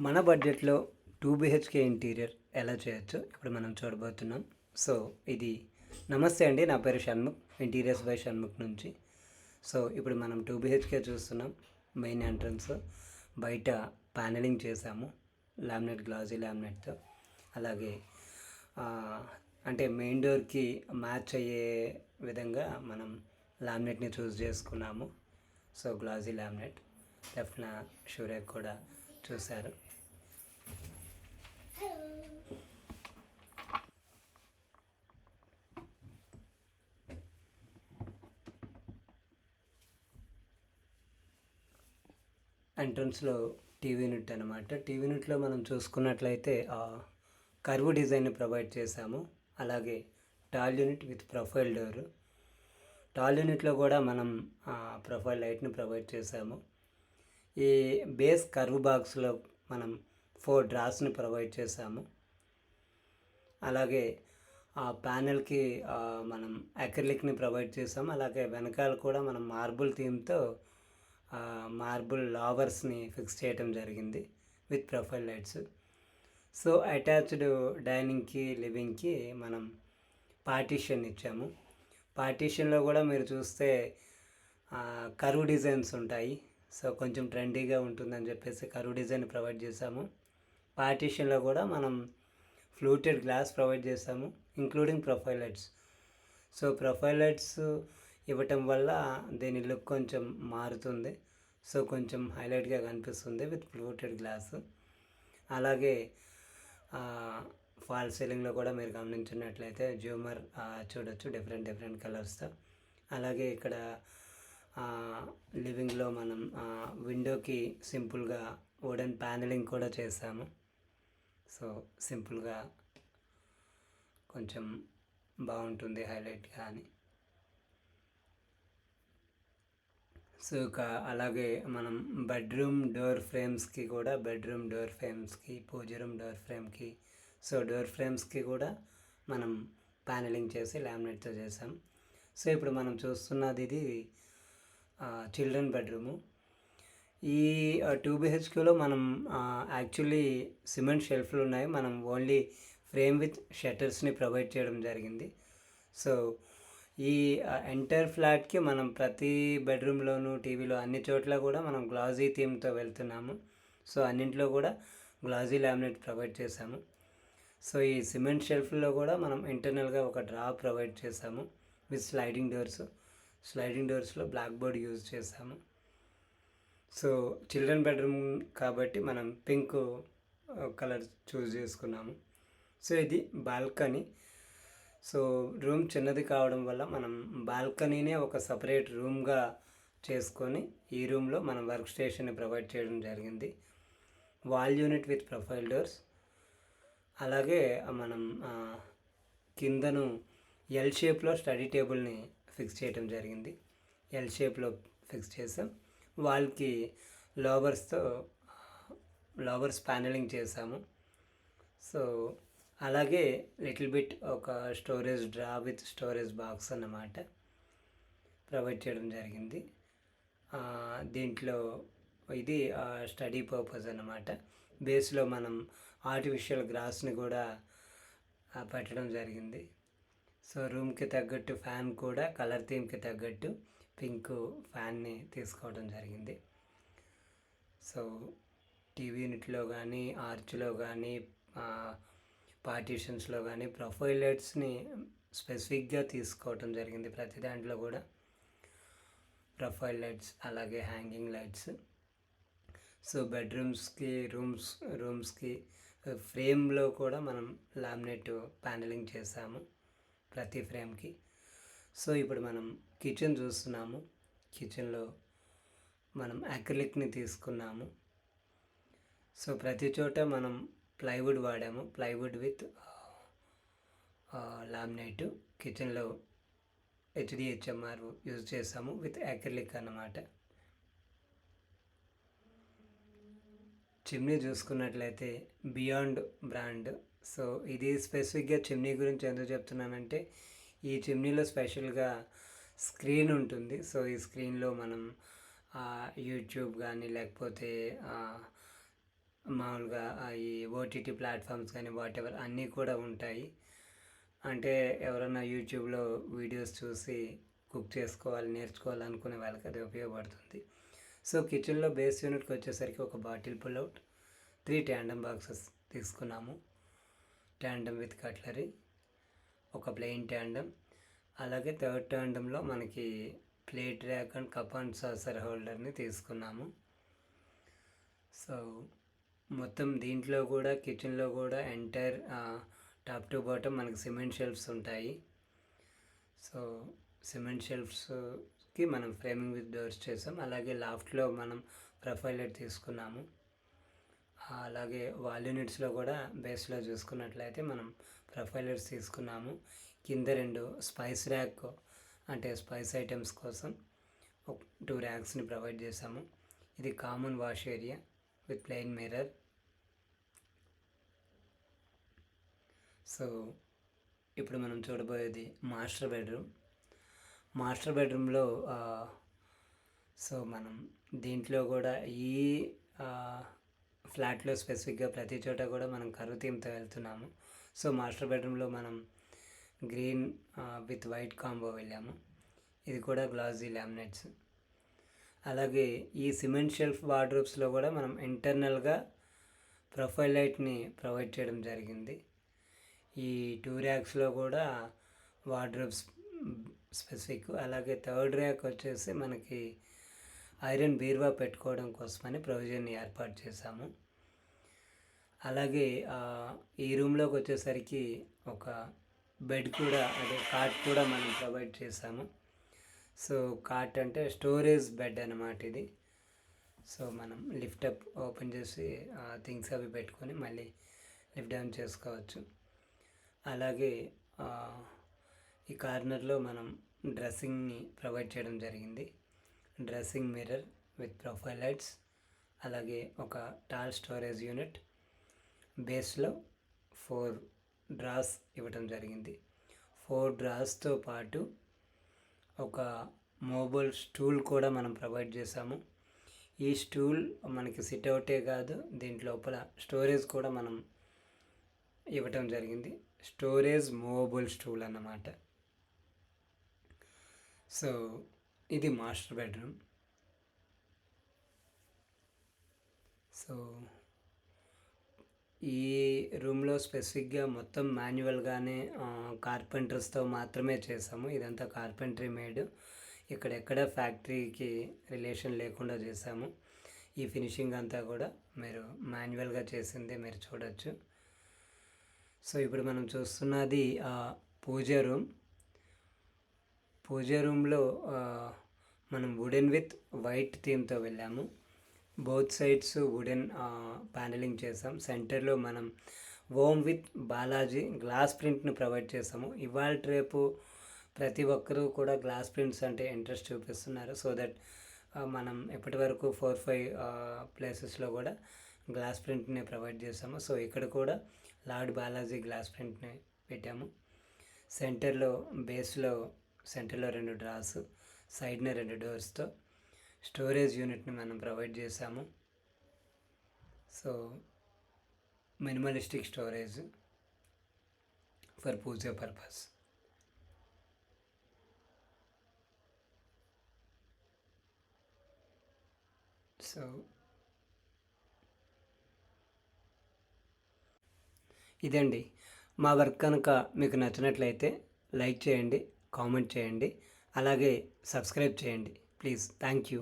మన బడ్జెట్లో 2 BHK interior ఎలా చేయొచ్చో ఇప్పుడు మనం చూడబోతున్నాం. సో ఇది నమస్తే అండి, నా పేరు షణ్ముఖ్, ఇంటీరియర్స్ బై షణ్ముఖ్ నుంచి. సో ఇప్పుడు మనం 2 BHK చూస్తున్నాం. మెయిన్ ఎంట్రన్స్ బయట ప్యానలింగ్ చేసాము లామినేట్, గ్లాజీ లామినేట్తో. అలాగే అంటే మెయిన్ డోర్కి మ్యాచ్ అయ్యే విధంగా మనం లామినేట్ని చూస్ చేసుకున్నాము. సో గ్లాజీ లామినేట్ లెఫ్ట్న షూరేక్ కూడా చూశారు. ఎంట్రన్స్లో టీవీ యూనిట్ అనమాట. టీవీ యూనిట్లో మనం చూసుకున్నట్లయితే కర్వ్ డిజైన్ని ప్రొవైడ్ చేశాము. అలాగే tall unit with profile door. Tall యూనిట్లో కూడా మనం ప్రొఫైల్ లైట్ని ప్రొవైడ్ చేశాము. ఈ బేస్ కర్వ్ బాక్స్లో మనం 4 డ్రాస్ని ప్రొవైడ్ చేశాము. అలాగే ఆ ప్యానెల్కి మనం అక్రిలిక్ని ప్రొవైడ్ చేసాము. అలాగే వెనకాల కూడా మనం మార్బుల్ థీమ్తో మార్బుల్ లావర్స్ని ఫిక్స్ చేయడం జరిగింది with profile lights. So attached డైనింగ్కి, లివింగ్కి మనం పార్టీషన్ ఇచ్చాము. పార్టీషన్లో కూడా మీరు చూస్తే కర్వ్ డిజైన్స్ ఉంటాయి. సో కొంచెం ట్రెండీగా ఉంటుందని చెప్పేసి కర్వ్ డిజైన్ ప్రొవైడ్ చేసాము. పార్టీషన్లో కూడా మనం ఫ్లూటెడ్ గ్లాస్ ప్రొవైడ్ చేసాము, including profile lights. So profile lights ఇవ్వటం వల్ల దీని లుక్ కొంచెం మారుతుంది. సో కొంచెం హైలైట్గా కనిపిస్తుంది విత్ ఫ్లూటెడ్ గ్లాస్. అలాగే ఫాల్ సీలింగ్లో కూడా మీరు గమనించినట్లయితే జూమర్ చూడొచ్చు డిఫరెంట్ కలర్స్తో. అలాగే ఇక్కడ లివింగ్లో మనం విండోకి సింపుల్గా వుడెన్ ప్యానలింగ్ కూడా చేసాము. సో సింపుల్గా కొంచెం బాగుంటుంది హైలైట్గా అని. సో అలాగే మనం బెడ్రూమ్ డోర్ ఫ్రేమ్స్కి, పూజ రూమ్ డోర్ ఫ్రేమ్కి, సో డోర్ ఫ్రేమ్స్కి కూడా మనం ప్యానలింగ్ చేసి లామినేట్తో చేసాం. సో ఇప్పుడు మనం చూస్తున్నది ఇది చిల్డ్రన్ బెడ్రూము. ఈ 2 BHKలో మనం యాక్చువల్లీ సిమెంట్ షెల్ఫ్లు ఉన్నాయి. మనం ఓన్లీ ఫ్రేమ్ విత్ షట్టర్స్ని ప్రొవైడ్ చేయడం జరిగింది. సో ఈ ఎంటైర్ ఫ్లాట్కి మనం ప్రతి బెడ్రూమ్లోనూ, టీవీలో, అన్ని చోట్ల కూడా మనం గ్లాజీ థీమ్తో వెళ్తున్నాము. సో అన్నింటిలో కూడా గ్లాజీ లామినేట్ ప్రొవైడ్ చేసాము. సో ఈ సిమెంట్ షెల్ఫ్లో కూడా మనం ఇంటర్నల్గా ఒక డ్రా ప్రొవైడ్ చేసాము విత్ స్లైడింగ్ డోర్స్లో బ్లాక్ బోర్డ్ యూజ్ చేసాము. సో చిల్డ్రన్ బెడ్రూమ్ కాబట్టి మనం పింక్ కలర్ చూస్ చేసుకున్నాము. సో ఇది బాల్కనీ. సో రూమ్ చిన్నది కావడం వల్ల మనం బాల్కనీనే ఒక సపరేట్ రూమ్గా చేసుకొని ఈ రూమ్లో మనం వర్క్ స్టేషన్ని ప్రొవైడ్ చేయడం జరిగింది. Wall unit with profile doors. అలాగే మనం కిందను ఎల్ షేప్లో స్టడీ టేబుల్ని ఫిక్స్ చేయడం జరిగింది. ఎల్ షేప్లో ఫిక్స్ చేసాం. వాల్కి లోవర్స్ ప్యానలింగ్ చేసాము. సో అలాగే లిటిల్ బిట్ ఒక storage draw with storage box అన్నమాట ప్రొవైడ్ చేయడం జరిగింది. దీంట్లో ఇది స్టడీ పర్పస్ అన్నమాట. బేస్లో మనం ఆర్టిఫిషియల్ గ్రాస్ని కూడా పెట్టడం జరిగింది. సో రూమ్కి తగ్గట్టు ఫ్యాన్ కూడా కలర్ థీమ్కి తగ్గట్టు పింక్ ఫ్యాన్ని తీసుకోవడం జరిగింది. సో టీవీ యూనిట్లో కానీ, ఆర్చ్లో కానీ, పార్టీషన్స్లో కానీ ప్రొఫైల్ లైట్స్ని స్పెసిఫిక్గా తీసుకోవడం జరిగింది. ప్రతి దాంట్లో కూడా ప్రొఫైల్ లైట్స్, అలాగే హ్యాంగింగ్ లైట్స్. సో బెడ్రూమ్స్కి, రూమ్స్కి ఫ్రేమ్లో కూడా మనం లామినేట్ ప్యానలింగ్ చేసాము ప్రతి ఫ్రేమ్కి. సో ఇప్పుడు మనం కిచెన్ చూస్తున్నాము. కిచెన్లో మనం అక్రిలిక్ని తీసుకున్నాము. సో ప్రతి చోట మనం ప్లైవుడ్ వాడాము. Plywood with laminate. కిచెన్లో HDHMR యూజ్ చేసాము విత్ అక్రిలిక్ అన్నమాట. చిమ్నీ చూసుకున్నట్లయితే బియాండ్ బ్రాండ్. సో ఇది స్పెసిఫిక్గా చిమ్నీ గురించి ఎందుకు చెప్తున్నానంటే ఈ చిమ్నీలో స్పెషల్గా స్క్రీన్ ఉంటుంది. సో ఈ స్క్రీన్లో మనం యూట్యూబ్ కానీ, లేకపోతే మామూలుగా ఈ ఓటీటీ ప్లాట్ఫామ్స్ కానీ వాటెవర్ అన్నీ కూడా ఉంటాయి. అంటే ఎవరైనా యూట్యూబ్లో వీడియోస్ చూసి కుక్ చేసుకోవాలి నేర్చుకోవాలనుకునే వాళ్ళకి అది ఉపయోగపడుతుంది. సో కిచెన్లో బేస్ యూనిట్కి వచ్చేసరికి ఒక బాటిల్ పుల్అవుట్, 3 ట్యాండమ్ బాక్సెస్ తీసుకున్నాము. ట్యాండమ్ విత్ కట్లరీ, ఒక ప్లెయిన్ ట్యాండమ్, అలాగే థర్డ్ ట్యాండమ్లో మనకి plate rack and cup and saucer హోల్డర్ని తీసుకున్నాము. సో మొత్తం దీంట్లో కూడా కిచెన్లో కూడా ఎంటైర్ టాప్ టు బాటమ్ మనకి సిమెంట్ షెల్ఫ్స్ ఉంటాయి. సో సిమెంట్ షెల్ఫ్స్కి మనం ఫ్రేమింగ్ విత్ డోర్స్ చేసాం. అలాగే లాఫ్ట్లో మనం ప్రొఫైల్ లైట్ తీసుకున్నాము. అలాగే వాల్ యూనిట్స్లో కూడా బేస్లో చూసుకున్నట్లయితే మనం ప్రొఫైల్ లైట్స్ తీసుకున్నాము. కింద 2 స్పైస్ ర్యాక్ అంటే స్పైస్ ఐటమ్స్ కోసం 2 ర్యాక్స్ని ప్రొవైడ్ చేసాము. ఇది common wash area with plain mirror. So ఇప్పుడు మనం చూడబోయేది మాస్టర్ బెడ్రూమ్. మాస్టర్ బెడ్రూమ్లో సో మనం దీంట్లో కూడా ఈ ఫ్లాట్లో స్పెసిఫిక్గా ప్రతి చోట కూడా మనం కర్వ్ థీమ్తో వెళ్తున్నాము. సో మాస్టర్ బెడ్రూమ్లో మనం గ్రీన్ విత్ వైట్ కాంబో వెళ్ళాము. ఇది కూడా గ్లాసీ లామినేట్స్. అలాగే ఈ సిమెంట్ షెల్ఫ్ వార్డ్రోబ్స్లో కూడా మనం ఇంటర్నల్గా ప్రొఫైల్ లైట్ని ప్రొవైడ్ చేయడం జరిగింది. ఈ 2 ర్యాక్స్లో కూడా వార్డ్రోబ్స్ స్పెసిఫిక్. అలాగే థర్డ్ ర్యాక్ వచ్చేసి మనకి ఐరన్ బీరువా పెట్టుకోవడం కోసమని ప్రొవిజన్ని ఏర్పాటు చేశాము. అలాగే ఈ రూమ్లోకి వచ్చేసరికి ఒక బెడ్ కూడా అదే కాట్ కూడా మనం ప్రొవైడ్ చేసాము. సో కాట్ అంటే స్టోరేజ్ బెడ్ అన్నమాట ఇది. సో మనం లిఫ్ట్ అప్ ఓపెన్ చేసి థింగ్స్ అవి పెట్టుకొని మళ్ళీ లిఫ్ట్ డౌన్ చేసుకోవచ్చు. అలాగే ఈ కార్నర్లో మనం డ్రెస్సింగ్ని ప్రొవైడ్ చేయడం జరిగింది. Dressing mirror with profile lights, అలాగే ఒక టాల్ స్టోరేజ్ యూనిట్, బేస్లో 4 డ్రాస్ ఇవ్వటం జరిగింది. 4 డ్రాస్తో పాటు ఒక మొబైల్ స్టూల్ కూడా మనం ప్రొవైడ్ చేసాము. ఈ స్టూల్ మనకి సిట్అవుటే కాదు, దీంట్లో లోపల స్టోరేజ్ కూడా మనం ఇవ్వటం జరిగింది. స్టోరేజ్ మూవబుల్ స్టూల్ అన్నమాట. సో ఇది మాస్టర్ బెడ్రూమ్. సో ఈ రూమ్లో స్పెసిఫిక్గా మొత్తం మాన్యువల్గానే కార్పెంటర్స్తో మాత్రమే చేసాము. ఇదంతా కార్పెంటరీ మేడ్, ఇక్కడెక్కడ ఫ్యాక్టరీకి రిలేషన్ లేకుండా చేసాము. ఈ ఫినిషింగ్ అంతా కూడా మీరు మాన్యువల్గా చేసిందే మీరు చూడొచ్చు. సో ఇప్పుడు మనం చూస్తున్నది పూజ రూమ్. పూజ రూమ్లో మనం వుడెన్ విత్ వైట్ థీమ్తో వెళ్ళాము. బోత్ సైడ్స్ వుడెన్ ప్యానలింగ్ చేసాం. సెంటర్లో మనం ఓం విత్ బాలాజీ గ్లాస్ ప్రింట్ను ప్రొవైడ్ చేసాము. ఇవాళ రేపు ప్రతి ఒక్కరూ కూడా గ్లాస్ ప్రింట్స్ అంటే ఇంట్రెస్ట్ చూపిస్తున్నారు. సో దట్ మనం ఎప్పటి వరకు 4-5 ప్లేసెస్లో కూడా గ్లాస్ ప్రింట్ని ప్రొవైడ్ చేసాము. సో ఇక్కడ కూడా లార్డ్ బాలాజీ గ్లాస్ ప్రింట్ని పెట్టాము. సెంటర్లో బేస్లో సెంటర్లో 2 డ్రాస్, సైడ్న 2 డోర్స్తో స్టోరేజ్ యూనిట్ని మనం ప్రొవైడ్ చేసాము. So minimalistic storage for puja purpose. So ఇదండి మా వర్క్. కనుక మీకు నచ్చినట్లయితే లైక్ చేయండి, కామెంట్ చేయండి, అలాగే సబ్స్క్రైబ్ చేయండి ప్లీజ్. Thank you.